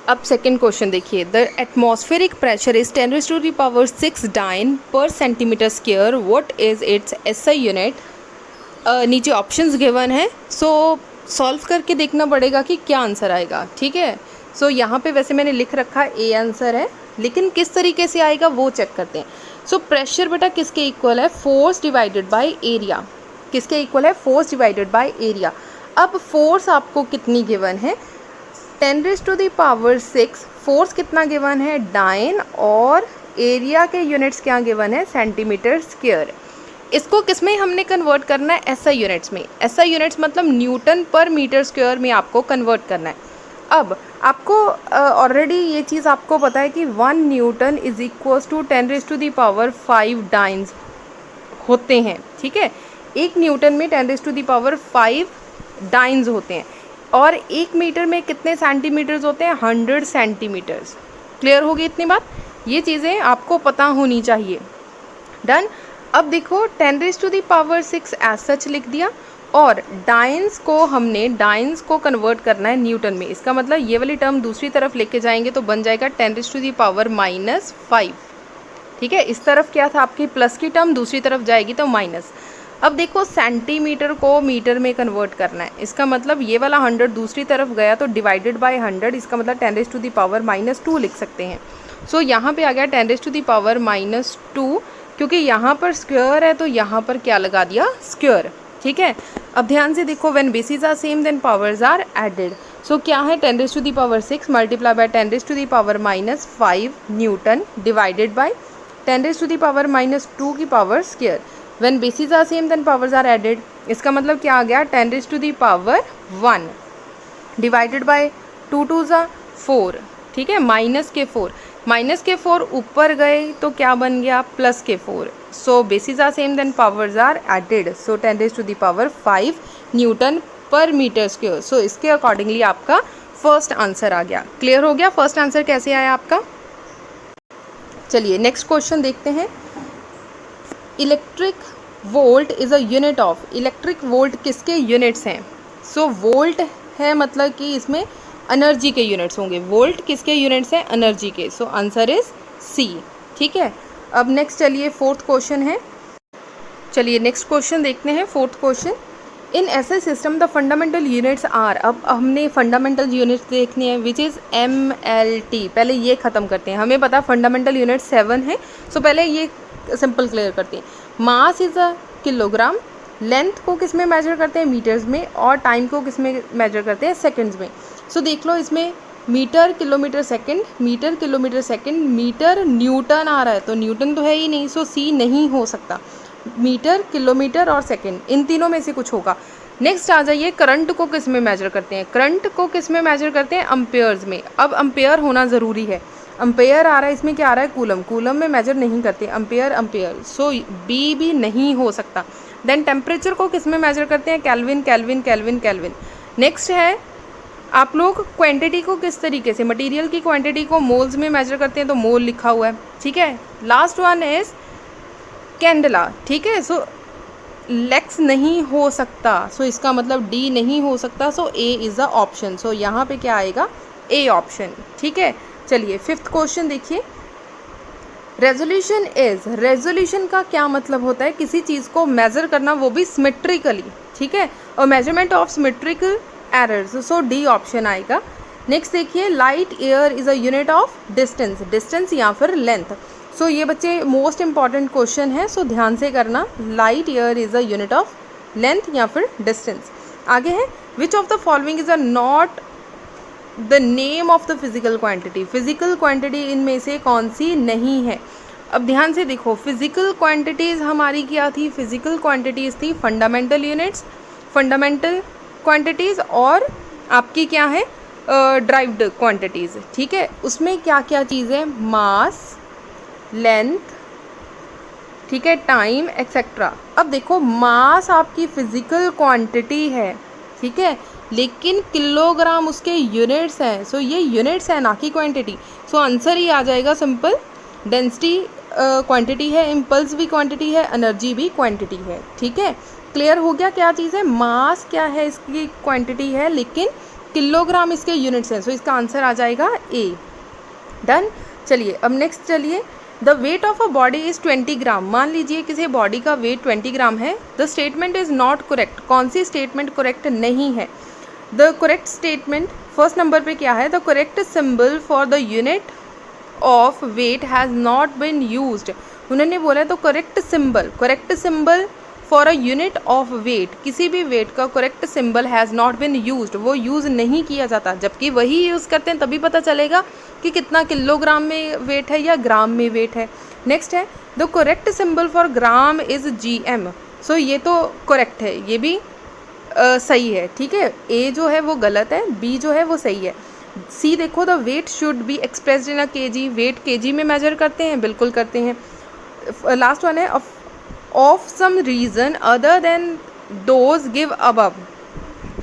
Speaker 1: अब सेकेंड क्वेश्चन देखिए, the atmospheric pressure is 10⁻⁶ dyne per centimetre square, what is its SI unit. नीचे ऑप्शंस गिवन है, सो सॉल्व करके देखना पड़ेगा कि क्या आंसर आएगा, ठीक है। सो यहाँ पे वैसे मैंने लिख रखा ए आंसर है, लेकिन किस तरीके से आएगा वो चेक करते हैं। सो प्रेशर बेटा किसके इक्वल है, फोर्स डिवाइडेड बाय एरिया। किसके इक्वल है, फोर्स डिवाइडेड बाय एरिया। अब फोर्स आपको कितनी गिवन है, 10⁻⁶। फोर्स कितना गिवन है, डाइन, और एरिया के यूनिट्स क्या गिवन है, सेंटीमीटर स्क्वायर। इसको किस में हमने कन्वर्ट करना है, एसआई यूनिट्स में। एसआई यूनिट्स मतलब न्यूटन पर मीटर स्क्वायर में आपको कन्वर्ट करना है। अब आपको ऑलरेडी ये चीज़ आपको पता है कि 1 newton is equals to 10⁵ dynes होते हैं, ठीक है। 1 न्यूटन में 10⁵ डाइन्स होते हैं, और 1 मीटर में कितने सेंटीमीटर्स होते हैं, 100 सेंटीमीटर्स। क्लियर होगी इतनी बात, ये चीज़ें आपको पता होनी चाहिए। डन। अब देखो 10⁻⁶ एज सच लिख दिया, और डाइन्स को कन्वर्ट करना है न्यूटन में। इसका मतलब ये वाली टर्म दूसरी तरफ लेके जाएंगे तो बन जाएगा 10⁻⁻⁵, ठीक है। इस तरफ क्या था आपकी प्लस की टर्म, दूसरी तरफ जाएगी तो माइनस। अब देखो सेंटीमीटर को मीटर में कन्वर्ट करना है, इसका मतलब ये वाला 100 दूसरी तरफ गया तो डिवाइडेड बाय 100, इसका मतलब 10⁻⁻² लिख सकते हैं। सो यहाँ पे आ गया 10⁻⁻², क्योंकि यहाँ पर स्क्वायर है तो यहाँ पर क्या लगा दिया, स्क्वायर, ठीक है। अब ध्यान से देखो, when basis are same then powers are added. So क्या है, 10⁻⁶ multiply by 10⁻⁻5 newton divided by 10⁻⁻² की power square. When basis are same then powers are added, इसका मतलब क्या आ गया, 10⁻1 डिवाइडेड बाय 2 2 ज़ा 4, ठीक है, -4 ऊपर गए तो क्या बन गया, +4। So basis are same then powers are added, so 10⁻5 newton per metre square. So इसके अकॉर्डिंगली आपका फर्स्ट आंसर आ गया। क्लियर हो गया फर्स्ट आंसर कैसे आया आपका। चलिए नेक्स्ट क्वेश्चन देखते हैं। Electric volt is a unit of, electric volt किसके यूनिट्स हैं। सो वोल्ट है मतलब कि इसमें एनर्जी के यूनिट्स होंगे, वोल्ट किसके यूनिट्स हैं, एनर्जी के। सो आंसर इज सी, ठीक है। अब नेक्स्ट चलिए फोर्थ क्वेश्चन है, चलिए नेक्स्ट क्वेश्चन देखते हैं। Fourth question, in SI system the fundamental units are, अब हमने फंडामेंटल यूनिट्स देखनी है विच इज़ MLT। पहले ये ख़त्म करते हैं, हमें पता फंडामेंटल यूनिट 7 है। सो पहले ये सिंपल क्लियर करते हैं। Mass is a kilogram, length को किस में मेजर करते हैं, मीटर्स में, और टाइम को किस में मेजर करते हैं, सेकंड्स में। सो देख लो इसमें metre kilometre second, metre kilometre second, metre newton आ रहा है तो न्यूटन तो है ही नहीं, सो सी नहीं हो सकता। मीटर, किलोमीटर और सेकंड, इन तीनों में से कुछ होगा। नेक्स्ट आ जाइए, करंट को किस में मेजर करते हैं, करंट को किस में मेजर करते हैं, अम्पेयर्स में। अब अम्पेयर होना ज़रूरी है, अम्पेयर आ रहा है, इसमें क्या आ रहा है, कूलम, कूलम में मेजर नहीं करते, अम्पेयर। सो बी भी नहीं हो सकता। देन टेम्परेचर को किस में मेजर करते हैं, केल्विन। नेक्स्ट है आप लोग क्वांटिटी को किस तरीके से, मटेरियल की क्वांटिटी को मोल्स में मेजर करते हैं तो मोल लिखा हुआ है, ठीक है। लास्ट वन इज कैंडला, ठीक है। सो लेक्स नहीं हो सकता, सो इसका मतलब डी नहीं हो सकता, सो ए इज़ द ऑप्शन। सो यहाँ पे क्या आएगा, ए ऑप्शन, ठीक है। चलिए फिफ्थ क्वेश्चन देखिए। रेजोल्यूशन इज, रेजोल्यूशन का क्या मतलब होता है, किसी चीज़ को मेज़र करना वो भी सिमेट्रिकली, ठीक है, और measurement of symmetrical errors. So D option आएगा। नेक्स्ट देखिए, light year is a unit of distance, distance या फिर लेंथ। सो ये बच्चे मोस्ट इंपॉर्टेंट क्वेश्चन है, सो ध्यान से करना। Light year is a unit of length या फिर डिस्टेंस। आगे है, which of the following is a not the name of the physical quantity, physical quantity इनमें से कौन सी नहीं है। अब ध्यान से देखो, फिजिकल क्वांटिटीज़ हमारी क्या थी, फिजिकल क्वांटिटीज़ थी फंडामेंटल यूनिट्स, फंडामेंटल क्वांटिटीज़, और आपकी क्या है ड्राइव्ड क्वांटिटीज़, ठीक है। उसमें क्या क्या चीज़ें, मास, लेंथ, ठीक है, टाइम एक्सेट्रा। अब देखो मास आपकी फिजिकल क्वांटिटी है, ठीक है, लेकिन किलोग्राम उसके यूनिट्स हैं। सो ये यूनिट्स है ना कि क्वांटिटी। सो आंसर ही आ जाएगा सिंपल, डेंसिटी क्वांटिटी है, इम्पल्स भी क्वांटिटी है, एनर्जी भी क्वांटिटी है। ठीक है, क्लियर हो गया क्या चीज़ है, मास क्या है इसकी क्वांटिटी है, लेकिन किलोग्राम इसके यूनिट्स हैं। सो इसका आंसर आ जाएगा ए। डन। चलिए अब नेक्स्ट चलिए, the weight of a body is 20 gram. मान लीजिए किसी बॉडी का वेट 20 ग्राम है। The statement is not correct. कौन सी स्टेटमेंट करेक्ट नहीं है? The correct statement first number पे क्या है, the correct symbol for the unit of weight has not been used. उन्होंने बोला है तो correct symbol for a unit of weight, किसी भी वेट का correct symbol has not been used, वो यूज़ नहीं किया जाता, जबकि वही यूज़ करते हैं तभी पता चलेगा कि कितना किलोग्राम में वेट है या ग्राम में वेट है। नेक्स्ट है the correct symbol for gram is GM। सो ये तो करेक्ट है, ये भी सही है। ठीक है, ए जो है वो गलत है, बी जो है वो सही है। सी देखो, the weight should be expressed in a KG. Weight KG में मेजर करते हैं, बिल्कुल करते हैं। लास्ट वन है of some reason other than those give above.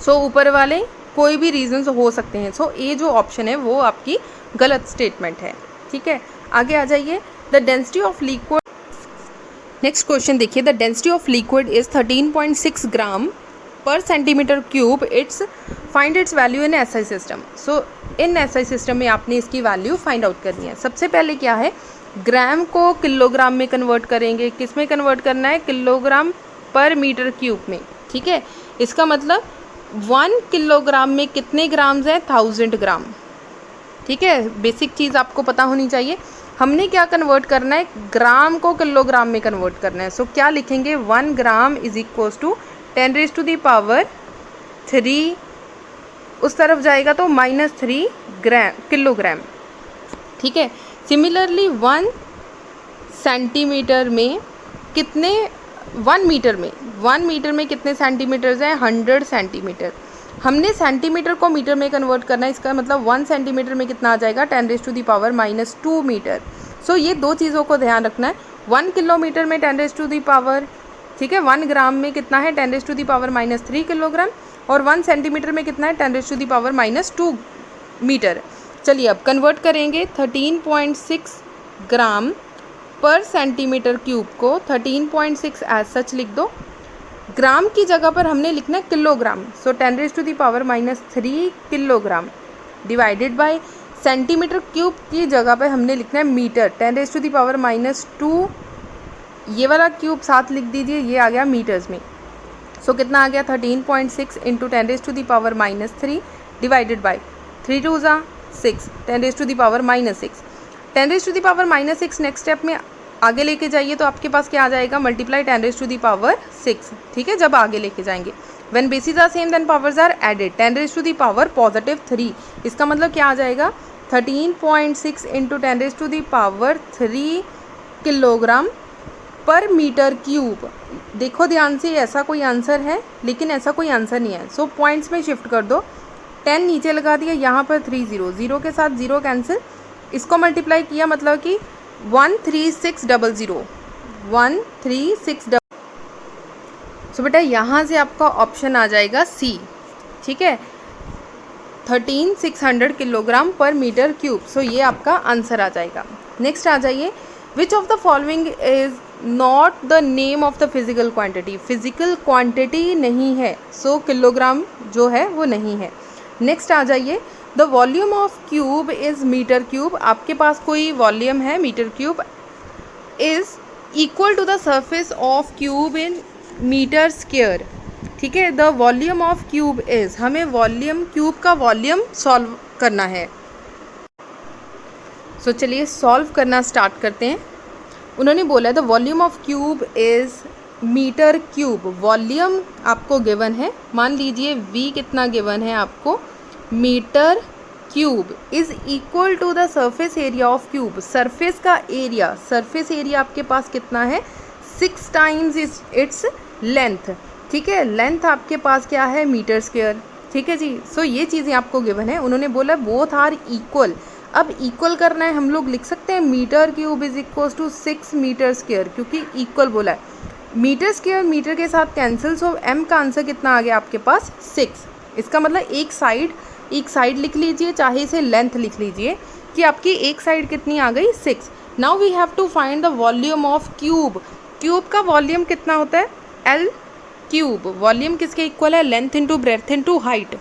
Speaker 1: So ऊपर वाले कोई भी रीजंस हो सकते हैं। सो ए जो ऑप्शन है वो आपकी गलत स्टेटमेंट है। ठीक है, आगे आ जाइए। The density of liquid, next question देखिए, the density of liquid is 13.6 gram per centimetre cube. Find its value in SI system. So in SI system में आपने इसकी वैल्यू फाइंड आउट करनी है। सबसे पहले क्या है, ग्राम को किलोग्राम में कन्वर्ट करेंगे। किस में कन्वर्ट करना है, किलोग्राम पर मीटर क्यूब में। ठीक है, इसका मतलब 1 किलोग्राम में कितने ग्राम्स हैं, 1000 ग्राम। ठीक है, बेसिक चीज़ आपको पता होनी चाहिए। हमने क्या कन्वर्ट करना है, ग्राम को किलोग्राम में कन्वर्ट करना है। सो क्या लिखेंगे, 1 ग्राम इज इक्वल्स टू 10⁻³ उस तरफ जाएगा तो -3 किलोग्राम। ठीक है, सिमिलरली 1 सेंटीमीटर में कितने, 1 मीटर में कितने सेंटीमीटर्स हैं, 100 सेंटीमीटर। हमने सेंटीमीटर को मीटर में कन्वर्ट करना है, इसका मतलब 1 सेंटीमीटर में कितना आ जाएगा, 10⁻²- मीटर। सो ये दो चीज़ों को ध्यान रखना है। 1 किलोमीटर में 10⁻, ठीक है, 1 ग्राम में कितना है, 10⁻³ किलोग्राम, और 1 सेंटीमीटर में कितना है, 10⁻² मीटर। चलिए अब कन्वर्ट करेंगे 13.6 ग्राम पर सेंटीमीटर क्यूब को 13.6 एज सच लिख दो। ग्राम की जगह पर हमने लिखना है kilogram. So 10⁻³ kilogram divided by centimetre cube की जगह पर हमने लिखना है मीटर। 10⁻², ये वाला क्यूब साथ लिख दीजिए, ये आ गया मीटर्स में। सो कितना आ गया, 13.6 इंटू 10⁻³ डिवाइडेड बाई 3 2 ज़ा 6, 10⁻⁻6। 10⁻⁻6 नेक्स्ट स्टेप में आगे लेके जाइए तो आपके पास क्या आ जाएगा, मल्टीप्लाई 10⁻6। ठीक है, जब आगे लेके जाएंगे, when basis are same then powers are added, 10⁻3। इसका मतलब क्या आ जाएगा, 13.6 into 10⁻³ kilogram per metre cube. देखो ध्यान से, ऐसा कोई आंसर है लेकिन ऐसा कोई आंसर नहीं है। सो पॉइंट्स में शिफ्ट कर दो, 10 नीचे लगा दिया, यहाँ पर 3 0 के साथ 0 कैंसिल, इसको मल्टीप्लाई किया मतलब कि 13600। 13600। सो बेटा यहाँ से आपका ऑप्शन आ जाएगा सी। ठीक है, 13600 किलोग्राम पर मीटर क्यूब। सो ये आपका आंसर आ जाएगा। नेक्स्ट आ जाइए, विच of the following is not the name of the physical quantity. Physical quantity नहीं है, सो किलोग्राम जो है वो नहीं है। नेक्स्ट आ जाइए, the volume of cube is metre cube. आपके पास कोई वॉल्यूम है metre cube, is equal to the surface of cube in metre square. ठीक है, the volume of cube is, हमें वॉल्यूम, क्यूब का वॉल्यूम सॉल्व करना है। सो चलिए सॉल्व करना स्टार्ट करते हैं। उन्होंने बोला the volume of cube is metre cube. Volume आपको गिवन है, मान लीजिए V कितना गिवन है आपको, metre cube is equal to the surface area of cube. Surface का एरिया, सरफेस एरिया आपके पास कितना है, 6 टाइम्स इट्स लेंथ। ठीक है, लेंथ आपके पास क्या है, मीटर स्क्वायर। ठीक है जी, सो ये चीज़ें आपको गिवन है। उन्होंने बोला बोथ आर इक्वल। अब इक्वल करना है, हम लोग लिख सकते हैं metre cube is equal to 6 metre square, क्योंकि इक्वल बोला है। मीटर स्क्वायर मीटर के साथ कैंसिल, सो m का आंसर कितना आ गया आपके पास 6। इसका मतलब एक साइड लिख लीजिए, चाहे इसे लेंथ लिख लीजिए कि आपकी एक साइड कितनी आ गई 6। Now we have to find the volume of cube. Cube का वॉल्यूम कितना होता है L क्यूब। वॉल्यूम किसके इक्वल है, length into breadth into height.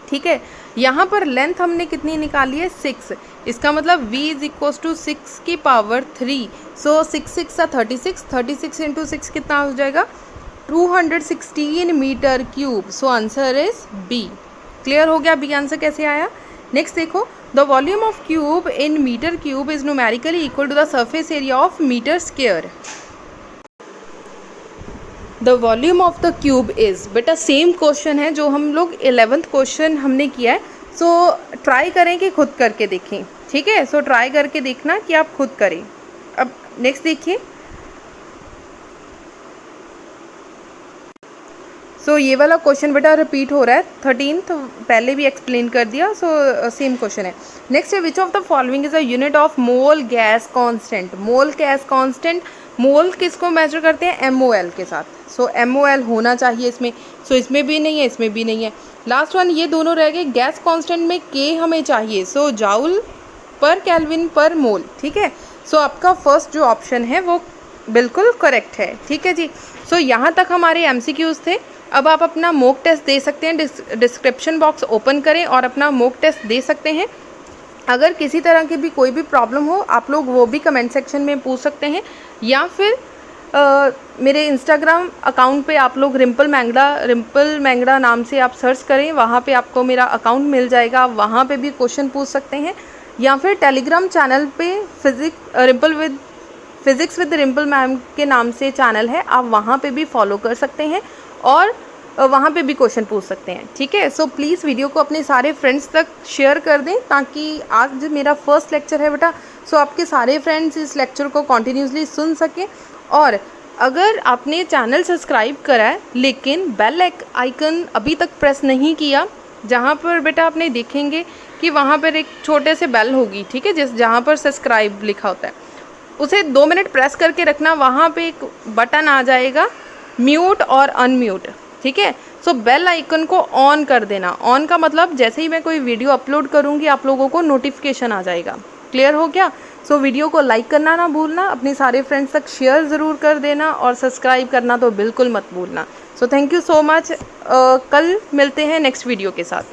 Speaker 1: ठीक है, यहाँ पर लेंथ हमने कितनी निकाली है 6। इसका मतलब v इज इक्वल टू 6 की पावर 3। सो 6 36, 36 इंटू 6 कितना हो जाएगा 216 metre cube. So answer is B। Clear हो गया बी आंसर कैसे आया। नेक्स्ट देखो, the volume of cube in metre cube is numerically equal to the surface area of metre square. The volume of the cube is, बेटा same question है जो हम लोग 11th क्वेश्चन हमने किया है। सो ट्राई करें कि खुद करके देखें। ठीक है, सो ट्राई करके देखना कि आप खुद करें। अब नेक्स्ट देखिए, सो ये वाला क्वेश्चन बेटा रिपीट हो रहा है 13th, पहले भी एक्सप्लेन कर दिया। सो सेम क्वेश्चन है। नेक्स्ट है, which of the following is a unit of mole gas constant. Mole gas constant, mole किसको मेजर करते हैं MOL के साथ। सो MOL होना चाहिए इसमें। सो इसमें भी नहीं है, इसमें भी नहीं है। लास्ट वन ये दोनों रह गए। गैस कांस्टेंट में K हमें चाहिए, सो जाउल पर केल्विन पर मोल। ठीक है, सो आपका फर्स्ट जो ऑप्शन है वो बिल्कुल करेक्ट है। ठीक है जी, सो यहाँ तक हमारे MCQs थे। अब आप अपना मॉक टेस्ट दे सकते हैं। डिस्क्रिप्शन बॉक्स ओपन करें और अपना मॉक टेस्ट दे सकते हैं। अगर किसी तरह की भी कोई भी प्रॉब्लम हो आप लोग वो भी कमेंट सेक्शन में पूछ सकते हैं, या फिर मेरे इंस्टाग्राम अकाउंट पे आप लोग रिम्पल मैंगड़ा नाम से आप सर्च करें, वहाँ पे आपको मेरा अकाउंट मिल जाएगा। वहाँ पे भी क्वेश्चन पूछ सकते हैं, या फिर टेलीग्राम चैनल पे फिज़िक्स विद रिम्पल मैम के नाम से चैनल है, आप वहाँ पे भी फॉलो कर सकते हैं और वहाँ पे भी क्वेश्चन पूछ सकते हैं। ठीक है, सो प्लीज़ वीडियो को अपने सारे फ्रेंड्स तक शेयर कर दें, ताकि आज मेरा फर्स्ट लेक्चर है बेटा, सो आपके सारे फ्रेंड्स इस लेक्चर को कॉन्टीन्यूसली सुन सकें। और अगर आपने चैनल सब्सक्राइब करा है लेकिन बेल आइकन अभी तक प्रेस नहीं किया, जहाँ पर बेटा आपने देखेंगे कि वहाँ पर एक छोटे से बेल होगी, ठीक है, जहाँ पर सब्सक्राइब लिखा होता है, उसे 2 मिनट प्रेस करके रखना। वहाँ पे एक बटन आ जाएगा म्यूट और अनम्यूट। ठीक है, सो बेल आइकन को ऑन कर देना। ऑन का मतलब जैसे ही मैं कोई वीडियो अपलोड करूँगी आप लोगों को नोटिफिकेशन आ जाएगा। क्लियर हो गया। सो वीडियो को लाइक करना ना भूलना, अपने सारे फ्रेंड्स तक शेयर ज़रूर कर देना और सब्सक्राइब करना तो बिल्कुल मत भूलना। So thank you so much. कल मिलते हैं नेक्स्ट वीडियो के साथ।